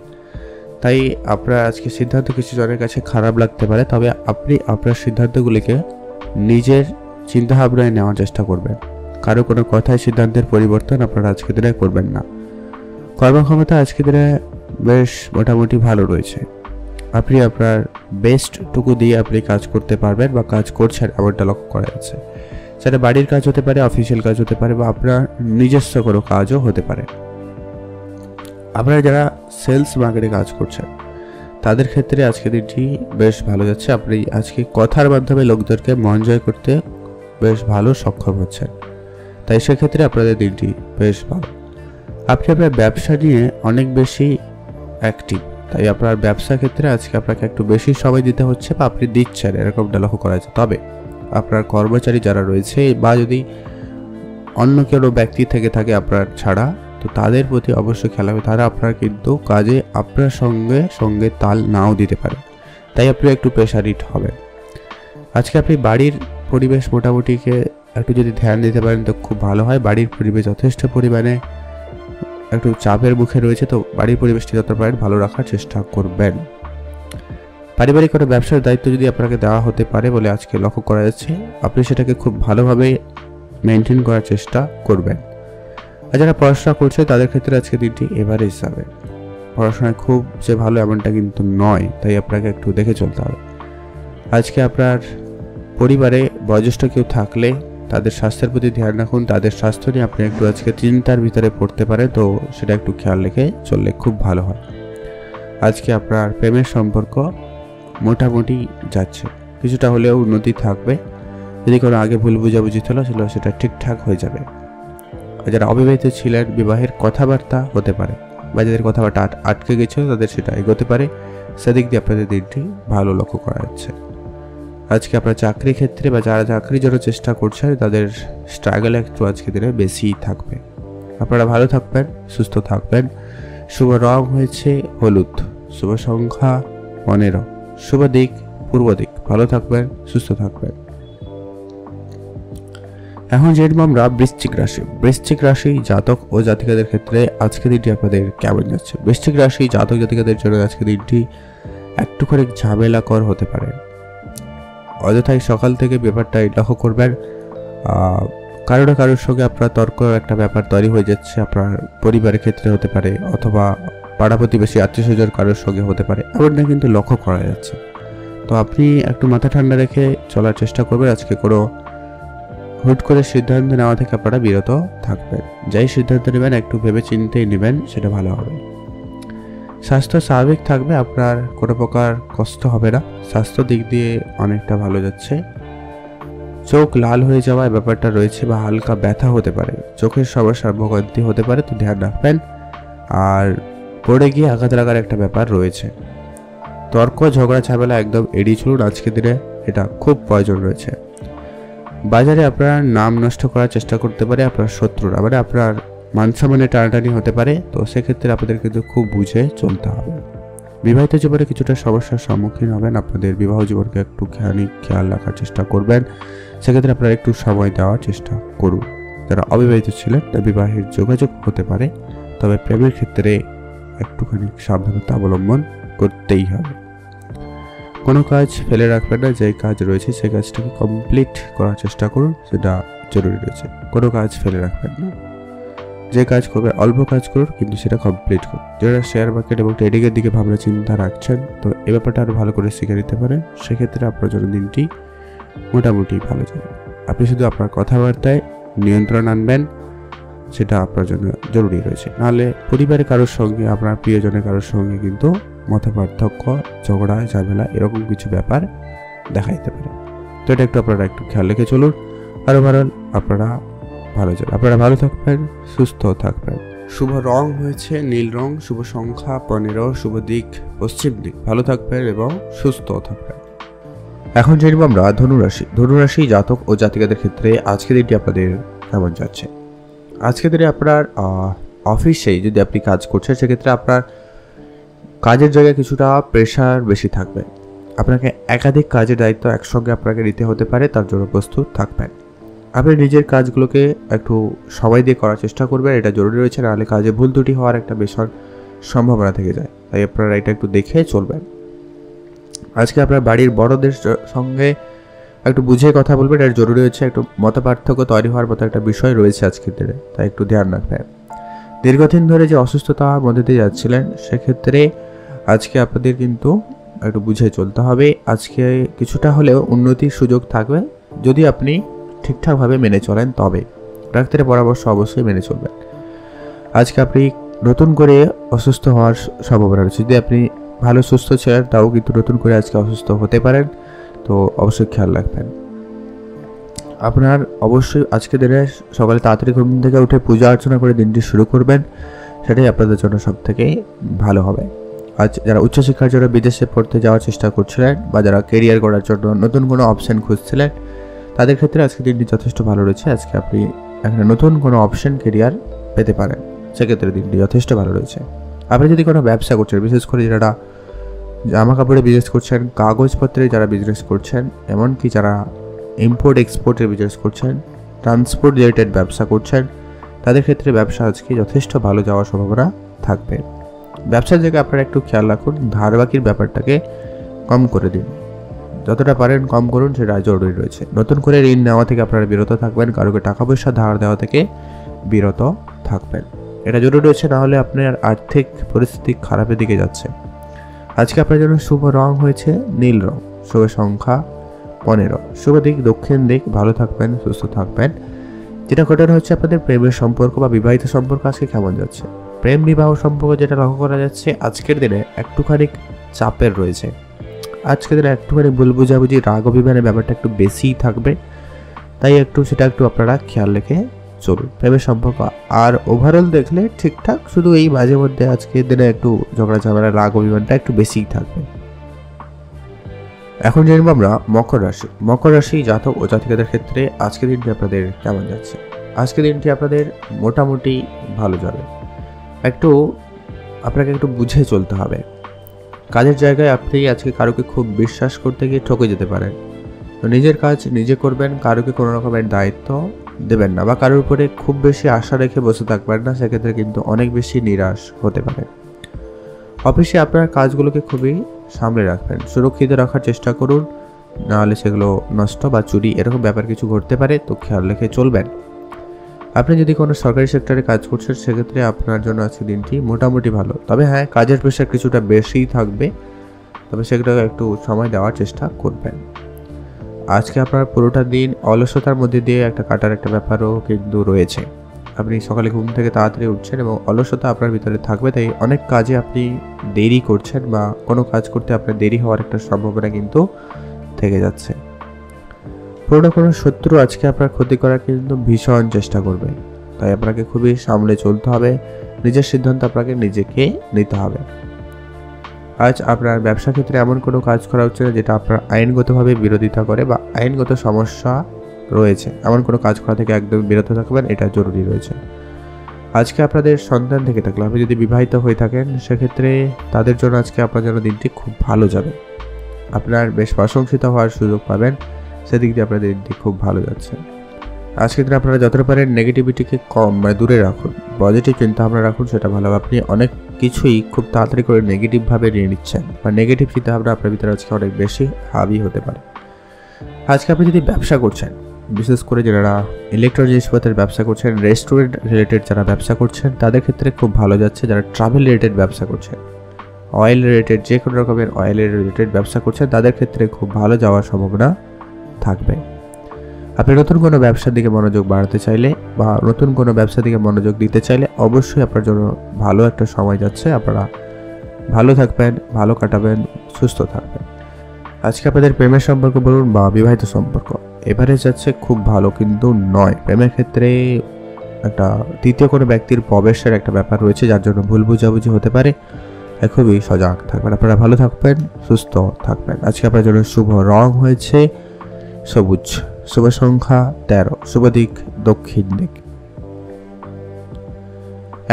তাই আপনার আজকে সিদ্ধান্ত কিছু জনের কাছে খারাপ লাগতে পারে, তবে আপনি আপনার সিদ্ধান্তগুলিকে নিজের চিন্তাভাবনায় নেওয়ার চেষ্টা করবেন। কারো কোনো কথায় সিদ্ধান্তের পরিবর্তন আপনারা আজকের দিনে করবেন না। কর্মক্ষমতা আজকের দিনে বেশ মোটামুটি ভালো রয়েছে, আপনি আপনার বেস্টটুকু দিয়ে আপনি কাজ করতে পারবেন বা কাজ করছেন, এমনটা লক্ষ্য করা যাচ্ছে। সেটা বাড়ির কাজ হতে পারে, অফিসিয়াল কাজ হতে পারে, বা আপনার নিজস্ব কোনো কাজও হতে পারে। আপনারা যারা সেলস মার্কেটে কাজ করছেন তাদের ক্ষেত্রে আজকের দিনটি বেশ ভালো যাচ্ছে। আপনি আজকে কথার মাধ্যমে লোকদেরকে মন জয় করতে বেশ ভালো সক্ষম হচ্ছেন, তাই সেক্ষেত্রে আপনাদের দিনটি বেশ ভালো। আপনি আপনার ব্যবসা নিয়ে অনেক বেশি অ্যাক্টিভ, তাই আপনার ব্যবসা ক্ষেত্রে আজকে আপনাকে একটু বেশি সময় দিতে হচ্ছে বা আপনি দিচ্ছেন, এরকমটা লক্ষ্য করা যাচ্ছে। তবে আপনার কর্মচারী যারা রয়েছে বা যদি অন্য কোনো ব্যক্তি থেকে থাকে আপনার ছাড়া, তো তাদের প্রতি অবশ্যই খেয়াল হবে, তারা আপনার কিন্তু কাজে আপনার সঙ্গে সঙ্গে তাল নাও দিতে পারে, তাই আপনি একটু প্রেশারিট হবেন। আজকে আপনি বাড়ির পরিবেশ মোটামুটিকে একটু যদি ধ্যান দিতে পারেন তো খুব ভালো হয়। বাড়ির পরিবেশ যথেষ্ট পরিমাণে একটু চাপের মুখে রয়েছে, তো বাড়ির পরিবেশটি যত পারেন ভালো রাখার চেষ্টা করবেন। পারিবারিক কোনো ব্যবসার দায়িত্ব যদি আপনাকে দেওয়া হতে পারে বলে আজকে লক্ষ্য করা যাচ্ছে, আপনি সেটাকে খুব ভালোভাবে মেনটেন করার চেষ্টা করবেন। আর যারা পড়াশোনা করছে তাদের ক্ষেত্রে আজকে দিনটি এভারেজ যাবে, পড়াশোনায় খুব যে ভালো এমনটা কিন্তু নয়, তাই আপনাকে একটু দেখে চলতে হবে। আজকে আপনার পরিবারে বয়োজ্যেষ্ঠ কেউ থাকলে তাদের স্বাস্থ্যের প্রতি ধ্যান রাখুন, তাদের স্বাস্থ্য নিয়ে আপনি একটু আজকে চিন্তার ভিতরে পড়তে পারে, তো সেটা একটু খেয়াল রেখে চললে খুব ভালো হয়। আজকে আপনার প্রেমের সম্পর্ক মোটামুটি যাচ্ছে, কিছুটা হলেও উন্নতি থাকবে। যদি কোনো আগে ভুল বুঝাবুঝি ছিল সেটা ঠিকঠাক হয়ে যাবে। যারা অবিবাহিত ছিলেন, বিবাহের কথাবার্তা হতে পারে, বা যাদের কথাবার্তা আটকে গেছিল তাদের সেটা এগোতে পারে, সেদিক দিয়ে আপনাদের দিনটি ভালো লক্ষ্য করা যাচ্ছে। আজকে আপনার চাকরি ক্ষেত্রে বা যারা চাকরির জন্য চেষ্টা করছেন তাদের স্ট্রাগল একটু আজকে দিনে বেশিই থাকবে। আপনারা ভালো থাকবেন, সুস্থ থাকবেন। শুভ রং হয়েছে হলুদ, শুভ সংখ্যা 15, শুভ দিক পূর্ব দিক। ভালো থাকবেন, সুস্থ থাকবেন। এখন জেনব আমরা বৃশ্চিক রাশি। বৃশ্চিক রাশি জাতক ও জাতিকাদের ক্ষেত্রে আজকের দিনটি আপনাদের কেমন যাচ্ছে? বৃশ্চিক রাশি জাতক জাতিকাদের জন্য আজকের দিনটি একটুখানি ঝামেলাকর হতে পারে। অযথাই সকাল থেকে ব্যাপারটা লক্ষ্য করবেন, কারো না কারোর সঙ্গে আপনার তর্ক একটা ব্যাপার তৈরি হয়ে যাচ্ছে। আপনার পরিবারের ক্ষেত্রে হতে পারে, অথবা পাড়া প্রতিবেশী আত্মীয় স্বজন কারোর সঙ্গে হতে পারে, এমনটা কিন্তু লক্ষ্য করা যাচ্ছে। তো আপনি একটু মাথা ঠান্ডা রেখে চলার চেষ্টা করবেন। আজকে কোনো হুট করে সিদ্ধান্ত নেওয়া থেকে আপনারা বিরত থাকবেন। যাই সিদ্ধান্ত নেবেন একটু ভেবে চিন্তেই নেবেন, সেটা ভালো হবে। স্বাস্থ্য স্বাভাবিক থাকবে, আপনার কোনো প্রকার কষ্ট হবে না। স্বাস্থ্য দিক দিয়ে অনেকটা ভালো যাচ্ছে। চোখ লাল হয়ে যাওয়া ব্যাপারটা রয়েছে, বা হালকা ব্যথা হতে পারে, চোখের সমস্যার ভোগান্তি হতে পারে, তো ধ্যান রাখবেন। আর পড়ে গিয়ে আঘাত লাগার একটা ব্যাপার রয়েছে। তর্ক ঝগড়া ঝামেলা একদম এড়িয়ে চলুন আজকে দিনে, এটা খুব প্রয়োজন রয়েছে। বাজারে আপনার নাম নষ্ট করার চেষ্টা করতে পারে আপনার শত্রুরা, মানে আপনার মান সম্মানে টানাটানি হতে পারে। তো সেক্ষেত্রে আপনাদের কিন্তু খুব বুঝে চলতে হবে। বিবাহিত জীবনে কিছুটা সমস্যার সম্মুখীন হবেন, আপনাদের বিবাহ জীবনকে একটু খেয়াল রাখার চেষ্টা করবেন। সেক্ষেত্রে আপনারা একটু সময় দেওয়ার চেষ্টা করুন। যারা অবিবাহিত ছিলেন তার বিবাহের যোগাযোগ হতে পারে, তবে প্রেমের ক্ষেত্রে একটুখানি সাবধানতা অবলম্বন করতেই হবে। কোনো কাজ ফেলে রাখবেন না, যে কাজ রয়েছে সেই কাজটাকে কমপ্লিট করার চেষ্টা করুন, সেটা জরুরি রয়েছে। কোনো কাজ ফেলে রাখবেন না, যে কাজ করবে অল্প কাজ করুন, কিন্তু সেটা কমপ্লিট করুন। যারা শেয়ার মার্কেট এবং ট্রেডিংয়ের দিকে ভাবনা চিন্তা রাখছেন, তো এই ব্যাপারটা আরও ভালো করে শিখে নিতে পারেন। সেক্ষেত্রে আপনার জন্য দিনটি মোটামুটি ভালো যাবে। আপনি শুধু আপনার কথাবার্তায় নিয়ন্ত্রণ আনবেন, সেটা আপনার জন্য জরুরি রয়েছে। নাহলে পরিবারের কারোর সঙ্গে, আপনার প্রিয়জনের কারোর সঙ্গে কিন্তু মত পার্থক্য, ঝগড়া ঝামেলা এরকম কিছু ব্যাপার দেখা দিতে পারে। তো এটা আপনারা একটু খেয়াল রেখে চলুন, আরও আপনারা ভালো যাবে। আপনারা ভালো থাকবেন, সুস্থ থাকবেন। শুভ রং হয়েছে নীল রং, শুভ সংখ্যা 15, শুভ দিক পশ্চিম দিক। ভালো থাকবেন এবং সুস্থ থাকবেন। এখন জানব আমরা ধনুরাশি। ধনুরাশি জাতক ও জাতিকাদের ক্ষেত্রে আজকের দিনটি আপনাদের কেমন যাচ্ছে? আজকের দিনে আপনার অফিসেই যদি আপনি কাজ করছেন, সেক্ষেত্রে আপনার কাজের জায়গায় কিছুটা প্রেশার বেশি থাকবে। আপনাকে একাধিক কাজের দায়িত্ব একসঙ্গে আপনাকে নিতে হতে পারে, তার জন্য প্রস্তুত থাকবেন। আপনি নিজের কাজগুলোকে একটু সময় দিয়ে করার চেষ্টা করবেন, এটা জরুরি রয়েছে। নাহলে কাজে ভুল ত্রুটি হওয়ার একটা বেশি সম্ভাবনা থেকে যায়, তাই আপনারা এটা একটু দেখে চলবেন। আজকে আপনার বাড়ির বড়দের সঙ্গে একটু বুঝে কথা বলবেন, এটা জরুরি হচ্ছে। একটু মতপার্থক্য তৈরি হওয়ার মতো একটা বিষয় রয়েছে আজকের দিনে, তাই একটু ধ্যান রাখবেন। দীর্ঘদিন ধরে যে অসুস্থতার মধ্যে দিয়ে যাচ্ছিলেন, সেক্ষেত্রে আজকে আপনাদের কিন্তু একটু বুঝে চলতে হবে। আজকে কিছুটা হলেও উন্নতির সুযোগ থাকবে যদি আপনি ঠিকঠাকভাবে মেনে চলেন, তবে ডাক্তারের পরামর্শ অবশ্যই মেনে চলবেন। আজকে আপনি নতুন করে অসুস্থ হওয়ার সম্ভাবনা রয়েছে। যদি আপনি ভালো সুস্থ ছিলেন, তাও কিন্তু নতুন করে আজকে অসুস্থ হতে পারেন, তো অবশ্যই খেয়াল রাখবেন। আপনার অবশ্যই আজকে দিনে সকালে তাড়াতাড়ি ঘুম থেকে উঠে পূজা অর্চনা করে দিনটি শুরু করবেন, সেটাই আপনাদের জন্য সব থেকে ভালো হবে। আজ যারা উচ্চশিক্ষার জন্য বিদেশে পড়তে যাওয়ার চেষ্টা করছিলেন, বা যারা কেরিয়ার করার জন্য নতুন কোনো অপশান খুঁজছিলেন, তাদের ক্ষেত্রে আজকে দিনটি যথেষ্ট ভালো রয়েছে। আজকে আপনি এখানে নতুন কোনো অপশান কেরিয়ার পেতে পারেন, সেক্ষেত্রে দিনটি যথেষ্ট ভালো রয়েছে। আপনি যদি কোনো ব্যবসা করছেন, বিশেষ করে যারা জামা কাপড়ে বিজনেস করছেন, কাগজপত্রে যারা বিজনেস করছেন, এমনকি যারা ইম্পোর্ট এক্সপোর্টের বিজনেস করছেন, ট্রান্সপোর্ট রিলেটেড ব্যবসা করছেন, তাদের ক্ষেত্রে ব্যবসা আজকে যথেষ্ট ভালো যাওয়ার সম্ভাবনা থাকবে। ব্যবসার জায়গায় আপনারা একটু খেয়াল রাখুন, ধার বাকির ব্যাপারটাকে কম করে দিন, যতটা পারেন কম করুন, সেটা জরুরি রয়েছে। নতুন করে ঋণ নেওয়া থেকে আপনারা বিরত থাকবেন, কারোকে টাকা পয়সা ধার দেওয়া থেকে বিরত থাকবেন, এটা জরুরি রয়েছে। নাহলে আপনার আর্থিক পরিস্থিতি খারাপের দিকে যাচ্ছে। আজকে আপনার জন্য শুভ রং হয়েছে নীল রং, শুভ সংখ্যা 15, শুভ দিক দক্ষিণ দিক। ভালো থাকবেন, সুস্থ থাকবেন। যেটা ঘটনা হচ্ছে আপনাদের প্রেমের সম্পর্ক বা বিবাহিত সম্পর্ক আজকে কেমন যাচ্ছে? প্রেম বিবাহ সম্পর্ক যেটা লক্ষ্য করা যাচ্ছে, আজকের দিনে একটুখানি চাপের রয়েছে। আজকের দিনে একটুখানি ভুল বুঝাবুঝি, রাগ অভিমানের ব্যাপারটা একটু বেশিই থাকবে, তাই সেটা একটু আপনারা খেয়াল রেখে চলুন প্রেমের সম্পর্ক। আর ওভারঅল দেখলে ঠিকঠাক, শুধু এই মাঝে মধ্যে আজকের দিনে একটু ঝগড়া ঝামেলা, রাগ অভিমানটা একটু বেশিই থাকবে। এখন জানবো আমরা মকর রাশি। মকর রাশি জাতক ও জাতিকাদের ক্ষেত্রে আজকের দিনটি আপনাদের কেমন যাচ্ছে। আজকের দিনটি আপনাদের মোটামুটি ভালো যাবে। আপনাকে একটু বুঝে চলতে হবে। কাজের জায়গায় আপনি আজকে কারোকে খুব বিশ্বাস করতে গিয়ে ঠকে যেতে পারেন। তো নিজের কাজ নিজে করবেন, কারোকে কোনো রকমের দায়িত্ব দেবেন না বা কারোর উপরে খুব বেশি আশা রেখে বসে থাকবেন না, সেক্ষেত্রে কিন্তু অনেক বেশি নিরাশ হতে পারে। অফিসে আপনার কাজগুলোকে খুবই সামলে রাখবেন, সুরক্ষিত রাখার চেষ্টা করুন, নাহলে সেগুলো নষ্ট বা চুরি এরকম ব্যাপার কিছু ঘটতে পারে, তো খেয়াল রেখে চলবেন। আপনি যদি কোনো সরকারি সেক্টরে কাজ করছেন সেক্ষেত্রে আপনার জন্য আজকে দিনটি মোটামুটি ভালো। তবে হ্যাঁ, কাজের প্রেশার কিছুটা বেশিই থাকবে, তবে সেগুলোকে একটু সময় দেওয়ার চেষ্টা করবেন। আজকে আপনার পুরোটা দিন অলসতার মধ্যে দিয়ে কাটার একটা ব্যাপারও কিন্তু রয়েছে। আপনি সকালে ঘুম থেকে তাড়াতাড়ি উঠছেন এবং অলসতা আপনার ভিতরে থাকবে, তাই অনেক কাজে আপনি দেরি করছেন বা কোনো কাজ করতে আপনার দেরি হওয়ার একটা সম্ভাবনা কিন্তু থেকে যাচ্ছে। কোনো শত্রু আজকে আপনার ক্ষতি করার কিন্তু ভীষণ চেষ্টা করবে, তাই আপনাকে খুবই সামলে চলতে হবে। নিজের সিদ্ধান্ত আপনাকে নিজেকে নিতে হবে। আজ আপনার ব্যবসা ক্ষেত্রে এমন কোনো কাজ করা হচ্ছে না যেটা আপনার আইনগতভাবে বিরোধিতা করে বা আইনগত সমস্যা রয়েছে, এমন কোনো কাজ করা থেকে একদম বিরত থাকবেন, এটা জরুরি রয়েছে। আজকে আপনাদের সন্তান থেকে থাকলে, আপনি যদি বিবাহিত হয়ে থাকেন সেক্ষেত্রে তাদের জন্য আজকে আপনার জন্য দিনটি খুব ভালো যাবে। আপনার বেশ প্রশংসিত হওয়ার সুযোগ পাবেন, সেদিক দিয়ে আপনাদের দিনটি খুব ভালো যাচ্ছে। আজকের দিনে আপনারা যতটা পারেন নেগেটিভিটিকে দূরে রাখুন, পজিটিভ চিন্তা ভাবনা রাখুন, সেটা ভালো হবে। আপনি অনেক কিছুই খুব তাড়াতাড়ি করে নেগেটিভভাবে নিয়ে নিচ্ছেন বা নেগেটিভ চিন্তা ভাবনা আপনার ভিতরে আজকে অনেক বেশি হাবি হতে পারে। আজকে আপনি যদি ব্যবসা করছেন, বিশেষ করে যারা ইলেকট্রনিক জিনিসপত্রের ব্যবসা করছেন, রেস্টুরেন্ট রিলেটেড যারা ব্যবসা করছেন তাদের ক্ষেত্রে খুব ভালো যাচ্ছে। যারা ট্রাভেল রিলেটেড ব্যবসা করছেন, অয়েল রিলেটেড যে কোনো রকমের অয়েলের রিলেটেড ব্যবসা করছেন তাদের ক্ষেত্রে খুব ভালো যাওয়ার সম্ভাবনা থাকবে। আপনি নতুন কোনো ব্যবসার দিকে মনোযোগ বাড়াতে চাইলে বা নতুন কোনো ব্যবসার দিকে মনোযোগ দিতে চাইলে অবশ্যই আপনার জন্য ভালো একটা সময় যাচ্ছে। আপনারা ভালো থাকবেন, ভালো কাটাবেন, সুস্থ থাকবেন। আজকে আপনাদের প্রেমের সম্পর্ক বলুন বা বিবাহিত সম্পর্ক এবারে যাচ্ছে খুব ভালো কিন্তু নয়। প্রেমের ক্ষেত্রে একটা তৃতীয় কোনো ব্যক্তির প্রবেশের একটা ব্যাপার রয়েছে, যার জন্য ভুল বুঝাবুঝি হতে পারে, তাই খুবই সজাগ থাকবেন। আপনারা ভালো থাকবেন, সুস্থ থাকবেন। আজকে আপনার জন্য শুভ রং হয়েছে সবুজ, শুভ সংখ্যা 13, শুভ দিক দক্ষিণ দিক।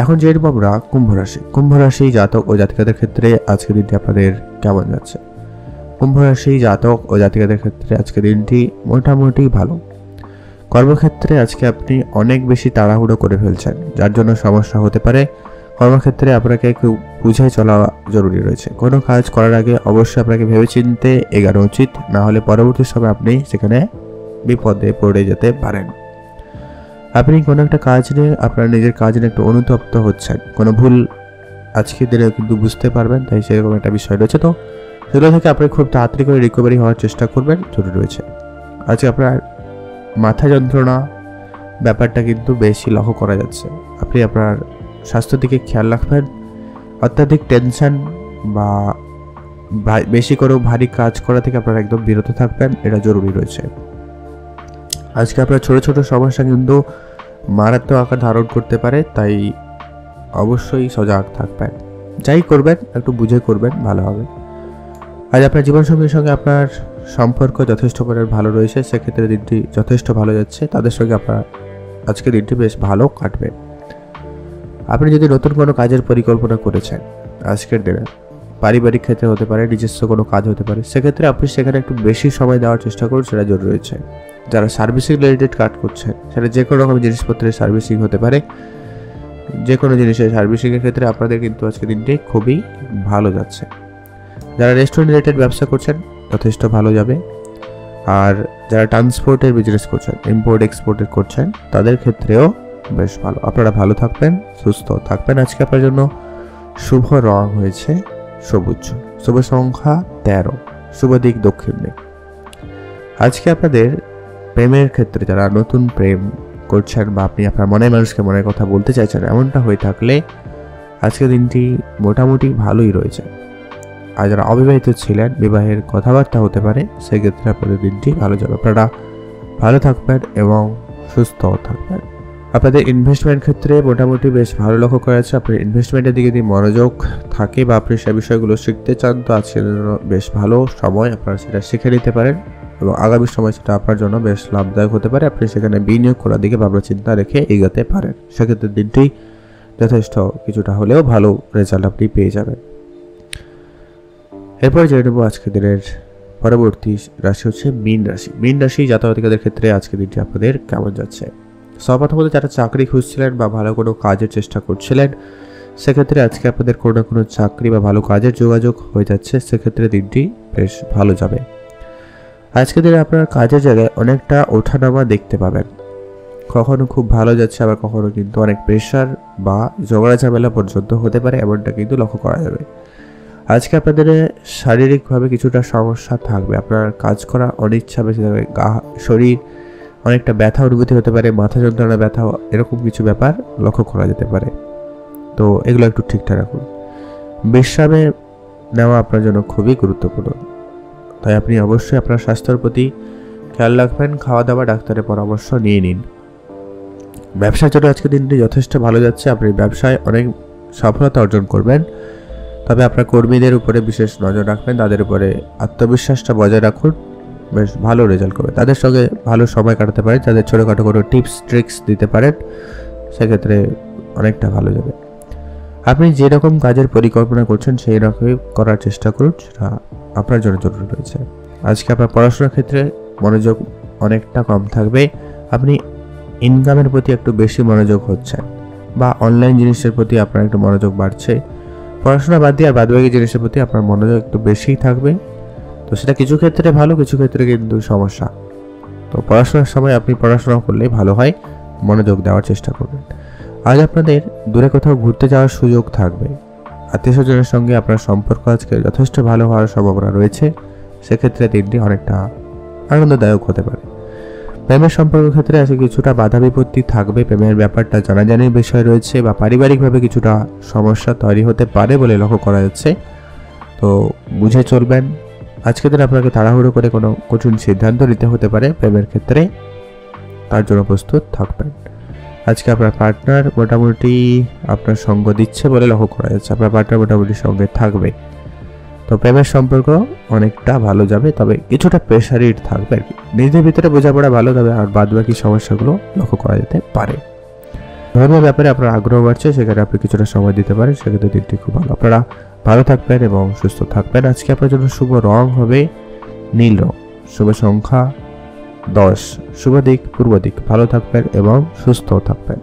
এখন জেনব আমরা কুম্ভ রাশি। কুম্ভ রাশি জাতক ও জাতিকাদের ক্ষেত্রে আজকের দিনটি আপনাদের কেমন যাচ্ছে। কুম্ভ রাশি জাতক ও জাতিকাদের ক্ষেত্রে আজকের দিনটি মোটামুটি ভালো। কর্মক্ষেত্রে আজকে আপনি অনেক বেশি তাড়াহুড়ো করে ফেলছেন, যার জন্য সমস্যা হতে পারে। কর্মক্ষেত্রে আপনাকে একটু বুঝে চলা জরুরি রয়েছে। কোনো কাজ করার আগে অবশ্যই আপনাকে ভেবেচিন্তে এগোনো উচিত, না হলে পরবর্তী সময় আপনি সেখানে বিপদে পড়ে যেতে পারেন। আপনি কোনো একটা কাজ নিয়ে আপনার নিজের কাজ নিয়ে একটু অনুতপ্ত হচ্ছেন, কোনো ভুল আজকের দিনে কিন্তু বুঝতে পারবেন, তাই সেরকম একটা বিষয় রয়েছে। তো সেগুলো থেকে আপনি খুব তাড়াতাড়ি করে রিকভারি হওয়ার চেষ্টা করবেন, জরুরি রয়েছে। আজকে আপনার মাথা যন্ত্রণা ব্যাপারটা কিন্তু বেশি লক্ষ্য করা যাচ্ছে। আপনি আপনার স্বাস্থ্যের দিকে খেয়াল রাখবেন। অত্যাধিক টেনশন বা বেশি করেও ভারী কাজ করা থেকে আপনারা একদম বিরত থাকবেন, এটা জরুরি রয়েছে। আজকে আপনার ছোট ছোট সমস্যা কিন্তু মারাত্মক আকার ধারণ করতে পারে, তাই অবশ্যই সজাগ থাকবেন। যাই করবেন একটু বুঝে করবেন, ভালো হবে। আজ আপনার জীবনসঙ্গীর সঙ্গে আপনার সম্পর্ক যথেষ্ট করে ভালো রয়েছে, সেক্ষেত্রে দিনটি যথেষ্ট ভালো যাচ্ছে। তাদের সঙ্গে আপনার আজকে দিনটি বেশ ভালো কাটবে। আপনি যদি নতুন কোনো কাজের পরিকল্পনা করেছেন আজকের দিনে, পারিবারিক ক্ষেত্রে হতে পারে, নিজস্ব কোনো কাজ হতে পারে, সেক্ষেত্রে আপনি সেখানে একটু বেশি সময় দেওয়ার চেষ্টা করুন, সেটা জরুরি রয়েছে। যারা সার্ভিসিং রিলেটেড কাজ করছেন, সেটা যে কোনো রকম জিনিসপত্রের সার্ভিসিং হতে পারে, যে কোনো জিনিসের সার্ভিসিংয়ের ক্ষেত্রে আপনাদের কিন্তু আজকে দিনটি খুবই ভালো যাচ্ছে। যারা রেস্টুরেন্ট রিলেটেড ব্যবসা করছেন যথেষ্ট ভালো যাবে। আর যারা ট্রান্সপোর্টের বিজনেস করছেন, ইম্পোর্ট এক্সপোর্টের করছেন, তাদের ক্ষেত্রেও বেশ ভালো। আপনারা ভালো থাকবেন, সুস্থ থাকবেন। আজকে আপনার জন্য শুভ রং হয়েছে সবুজ, শুভ সংখ্যা 13, শুভ দিক দক্ষিণ দিক। আজকে আপনাদের প্রেমের ক্ষেত্রে যারা নতুন প্রেম করছেন বা আপনি আপনার মনের মানুষকে মনের কথা বলতে চাইছেন, এমনটা হয়ে থাকলে আজকের দিনটি মোটামুটি ভালোই রয়েছে। আর যারা অবিবাহিত ছিলেন, বিবাহের কথাবার্তা হতে পারে, সেক্ষেত্রে আপনাদের দিনটি ভালো যাবে। আপনারা ভালো থাকবেন এবং সুস্থ থাকবেন। আপনাদের ইনভেস্টমেন্ট ক্ষেত্রে মোটামুটি বেশ ভালো লক্ষ্য করা যাচ্ছে। আপনার ইনভেস্টমেন্টের দিকে যদি মনোযোগ থাকে বা আপনি সে বিষয়গুলো শিখতে চান, তো আজকের জন্য বেশ ভালো সময়, আপনারা সেটা শিখে নিতে পারেন এবং আগামী সময় সেটা আপনার জন্য বেশ লাভদায়ক হতে পারে। আপনি সেখানে বিনিয়োগ করার দিকে ভাবনা চিন্তা রেখে এগোতে পারেন। সেক্ষেত্রে দিনটি যথেষ্ট কিছুটা হলেও ভালো রেজাল্ট আপনি পেয়ে যাবেন। এরপর জেনে নেব আজকের দিনের পরবর্তী রাশি হচ্ছে মীন রাশি। মীন রাশি জাতকদের ক্ষেত্রে আজকের দিনটি আপনাদের কেমন যাচ্ছে? সর্বপ্রথমত যারা চাকরি খুঁজছিলেন বা ভালো কোনো কাজের চেষ্টা করছিলেন, সেক্ষেত্রে আজকে আপনাদের কোনো না কোনো চাকরি বা ভালো কাজের যোগাযোগ হয়ে যাচ্ছে। সেক্ষেত্রে দিনটি বেশ ভালো যাবে। আজকের দিনে আপনার কাজের জায়গায় অনেকটা ওঠানামা দেখতে পাবেন। কখনো খুব ভালো যাচ্ছে, আবার কখনো কিন্তু অনেক প্রেশার বা ঝগড়া ঝামেলা পর্যন্ত হতে পারে, এমনটা কিন্তু লক্ষ্য করা যাবে। আজকে আপনাদের শারীরিকভাবে কিছুটা সমস্যা থাকবে। আপনার কাজ করা অনিচ্ছা বেশি থাকবে, শরীর অনেকটা ব্যথা অনুভূতি হতে পারে, মাথা যন্ত্রণা, ব্যথা, এরকম কিছু ব্যাপার লক্ষ্য করা যেতে পারে। তো এগুলো একটু ঠিকঠাক রাখুন। বিশ্রামে নেওয়া আপনার জন্য খুবই গুরুত্বপূর্ণ, তাই আপনি অবশ্যই আপনার স্বাস্থ্যের প্রতি খেয়াল রাখবেন। খাওয়া দাওয়া ডাক্তারের পরামর্শ নিয়ে নিন। ব্যবসার জন্য আজকে দিনটি যথেষ্ট ভালো যাচ্ছে। আপনি ব্যবসায় অনেক সফলতা অর্জন করবেন, তবে আপনার কর্মীদের উপরে বিশেষ নজর রাখবেন, তাদের উপরে আত্মবিশ্বাসটা বজায় রাখুন, বেশ ভালো রেজাল্ট করবে। তাদের সঙ্গে ভালো সময় কাটাতে পারেন, তাদের ছোটোখাটো কোনো টিপস ট্রিক্স দিতে পারেন, সেক্ষেত্রে অনেকটা ভালো যাবে। আপনি যেরকম কাজের পরিকল্পনা করছেন সেই রকমই করার চেষ্টা করুন, সেটা আপনার জন্য জরুরি রয়েছে। আজকে আপনার পড়াশোনার ক্ষেত্রে মনোযোগ অনেকটা কম থাকবে। আপনি ইনকামের প্রতি একটু বেশি মনোযোগ হচ্ছেন বা অনলাইন জিনিসের প্রতি আপনার একটু মনোযোগ বাড়ছে। পড়াশোনা বাদ দিয়ে আর বাদবাকি জিনিসের প্রতি আপনার মনোযোগ একটু বেশিই থাকবে। তো সেটা কিছু ক্ষেত্রে ভালো, কিছু ক্ষেত্রে কিন্তু সমস্যা। তো পড়াশোনার সময় আপনি পড়াশোনা করলেই ভালো হয়, মনোযোগ দেওয়ার চেষ্টা করবেন। আজ আপনাদের দূরে কোথাও ঘুরতে যাওয়ার সুযোগ থাকবে। আত্মীয়স্বজনের সঙ্গে আপনার সম্পর্ক আজকে যথেষ্ট ভালো হওয়ার সম্ভাবনা রয়েছে। সেক্ষেত্রে দিনটি অনেকটা আনন্দদায়ক হতে পারে। প্রেমের সম্পর্কের ক্ষেত্রে আজকে কিছুটা বাধা বিপত্তি থাকবে। প্রেমের ব্যাপারটা জানাজানির বিষয় রয়েছে বা পারিবারিকভাবে কিছুটা সমস্যা তৈরি হতে পারে বলে লক্ষ্য করা যাচ্ছে। তো বুঝে চলবেন। আজকের দিন আপনাকে তাড়াহুড়ো করে কোনো কঠিন সিদ্ধান্ত নিতে হতে পারে প্রেমের ক্ষেত্রে, তার জন্য প্রস্তুত থাকবেন। আজকে আপনার পার্টনার মোটামুটি আপনার সঙ্গ দিচ্ছে বলে লক্ষ্য করা যাচ্ছে। আপনার পার্টনার মোটামুটি সঙ্গে থাকবে। তো প্রেমের সম্পর্ক অনেকটা ভালো যাবে, তবে কিছুটা প্রেশারিট থাকবে আর কি। নিজেদের ভিতরে বোঝাপড়া ভালো, তবে আর বাদবাকি সমস্যাগুলো লক্ষ্য করা যেতে পারে। ধর্মের ব্যাপারে আপনার আগ্রহ বাড়ছে, সেখানে আপনি কিছুটা সময় দিতে পারেন, সেক্ষেত্রে দিনটি খুব ভালো। আপনারা ভালো থাকবেন এবং সুস্থ থাকবেন। আজকে আপনার জন্য শুভ রং হবে নীল রং, শুভ সংখ্যা 10, শুভ দিক পূর্ব দিক। ভালো থাকবেন এবং সুস্থ থাকবেন।